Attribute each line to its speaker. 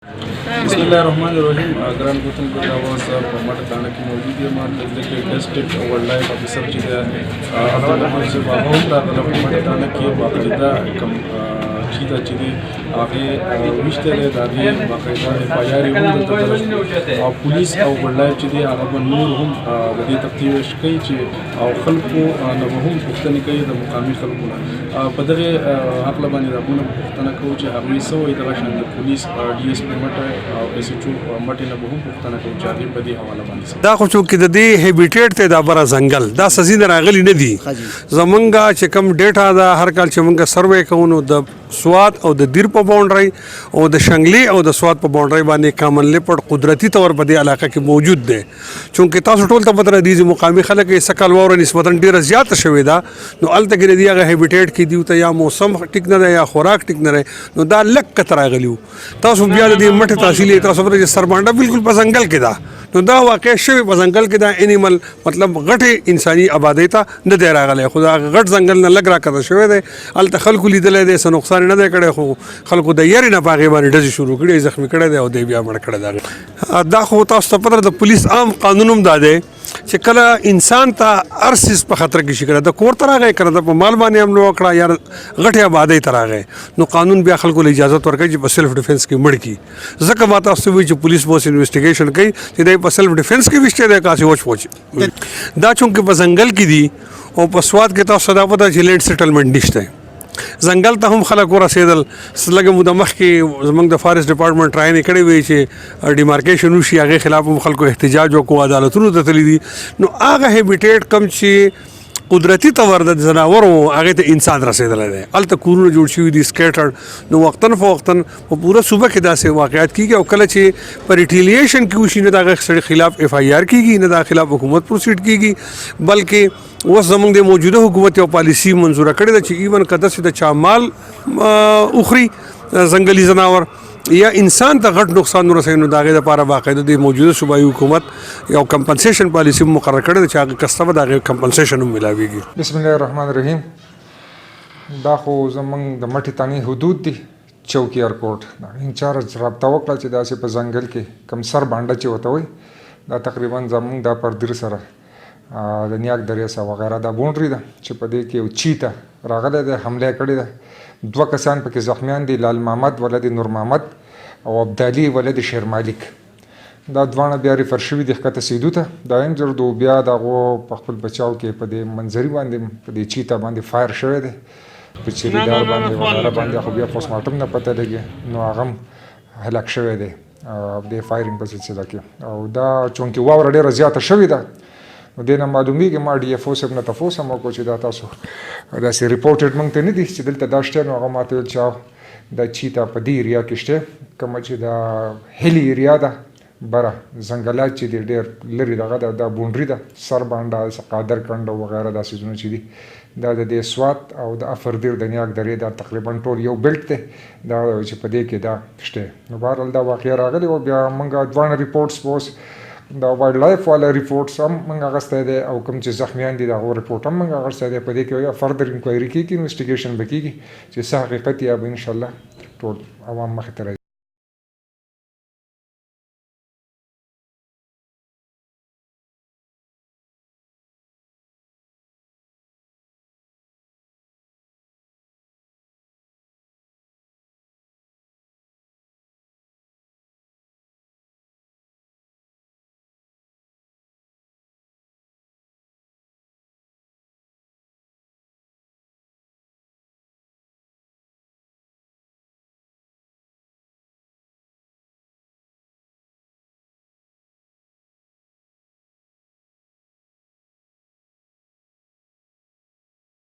Speaker 1: بسم الله الرحمن الرحیم. ګران کوتونکو د اواز په ماټه تانه کې موجود یم. دلته کې ډسټرکټ وایلډ لایف افیسر چې دی عبدالله صاحب هغه هم راغلی په ماټه تانه کې باقاعده کوم چیزه چې دی هغې ویشته دی د هغې باقاعده اف آی آر یې هم دلته درج او پولیس او وایلډ لایف چې دی هغه به نور هم د دې تفتیش کوي چې او خلکو نه به هم پوښتنې کوي د مقامي خلکو نه په دغې هکله باندې دا موږ پوښتنه کوو چې هغوی څه وایي دغه شان د پولیس ډي ایس پي مټه او ایس ایچ او مټې نه به هم پوښتنه کوو چې هغې په دې حواله باندې
Speaker 2: دا خو چونکې د دې هیبیټیټ ته دا بره ځنګل دا سزي نه راغلي نه دي زمونږ چې کوم ډیټا ده هر کال چې مونږ سروې کوو نو د سوات او د دیر په باونډرۍ او د شنګلي او د سوات په باونډرۍ باندې کامن لیپټ قدرتي طور په دې علاقه کې موجود دی چونکې تاسو ټول ته پته لري چې مقامي خلک یې سکل واوره نسبتا ډېره زیاته شوې ده نو هلته کې د دې هغه هیبیټیټ کې دي ته یا موسم ټیک نه دی یا خوراک ټیک نه دی نو دا لږ کته راغلي تاسو بیا د دې مټې تحصیل تاسو پته چې سربانډه بالکل په ځنګل کې ده نو دا واقع شوی په ځنګل کې دا انیمل مطلب غټې انساني آبادۍ ته نه دی راغلی خو دا غټ ځنګل نه لږ راکته شوی دی هلته خلکو لیدلی دی څه نقصان نه دی کړی خو خلکو د یارې نه په هغې باندې ډزې شروع کړي زخمي کړی دی او دی بیا مړ کړی دی دا خو تاسو ته پته د پولیس عام قانون هم دا دی چې کله انسان ته هر څیز په خطر کې شي کړه د کور ته راغی که د په مال باندې حمله وکړه یا غټې آبادۍ ته راغی نو قانون بیا خلکو له اجازت ورکوي چې په سیلف ډیفینس کې مړ کړي ځکه ما تاسو ته وایي چې پولیس به اوس انویسټیګیشن کوي چې دی په سیلف ډیفینس کې ویشتی دی کاسې وچ پوچ دا چونکې په ځنګل کې دي او په سوات کې تاسو دا پته چې لینډ سیټلمنټ نشته ځنګل ته هم خلک ورسېدل لږه موده مخکې زموږ د فارسټ ډپارټمنټ ټراینې کړې وې چې ډیمارکیشن وشي هغې خلاف هم خلکو احتجاج وکړو عدالتونو ته تللي دي نو هغه هیبیټیټ کم چې قدرتي طور د ځناورو هغې ته انسان رسېدلی دی هلته کورونه جوړ شوي دي سکیټرډ نو وختاً فوقتاً په پوره صوبه کې داسې واقعات کېږي او کله چې په ریټیلیشن کې وشي نه د هغه سړي خلاف اف آی آر کېږي نه د خلاف حکومت پروسیډ کېږي بلکې اوس زموږ د موجوده حکومت یو پالیسي منظوره کړې ده چې ایون که داسې د چا مال اخري ځنګلي ځناور یا انسان ته غټ نقصان ورسوي نو د هغې دپاره باقاعده د موجوده صوبایي حکومت یو کمپنسیشن پالیسي مقرره کړې ده چې هغه کس ته به د هغې کمپنسیشن هم میلاویږي.
Speaker 3: بسم الله الرحمن الرحیم. دا خو زموږ د مټې تانې حدود دي چوکي ایرپورټ دا انچارج رابطه وکړه چې داسې په ځنګل کې کم سر بانډه چې ورته وایي دا تقریبا زموږ دا پر دیر سره د نیاک درې سره وغیره دا بونډري ده چې په دې کې یو چیته راغلی دی حمله کړې ده دوه کسان پکې زخمیان دي لال محمد ولد نور محمد او عبدالي ولد شیر مالک دا دواړه بیا ریفر شوي دي ښکته سیدو ته دا انجر دو بیا د هغو په خپل بچاو کې په دې منظري باندې په دې چیته باندې فایر شوی دی په چریدار باندې وغیره باندې خو بیا پوسټمارټم نه پته لګي نو هغه هم هلاک شوی دی د فایرینګ په سلسله کې او دا چونکې واوره ډېره زیاته شوې ده نو دې نه معلومیږي ما ډي اف او صاحب نه تپوس هم وکړو چې دا تاسو داسې ریپورټډ موږ ته نه دي چې دلته دا شته نو هغه ما ته ویل چې دا چیتا په دې ایریا کې شته کومه چې دا هیلي ایریا ده بره ځنګلات چې دي ډېر لرې دغه ده دا بونډري ده سر بانډه قادر کنډه وغیره دا څیزونه چې دي دا د دې سوات او د افردیر د نیاک درې دا تقریبا ټول یو بیلټ دی دا چې په دې کې دا شته نو بهرحال دا واقعه راغلی او بیا موږ دواړه ریپورټس به اوس دا وایلډ لایف والا ریپورټس هم موږ اخیستی دی او کوم چې زخمیان دي د هغو ریپورټ هم موږ اخیستی دی په دې کې یا فردر انکوایري کېږي انویسټیګیشن به کېږي چې څه حقیقت یا به انشاءالله ټول عوام مخې ته راځي.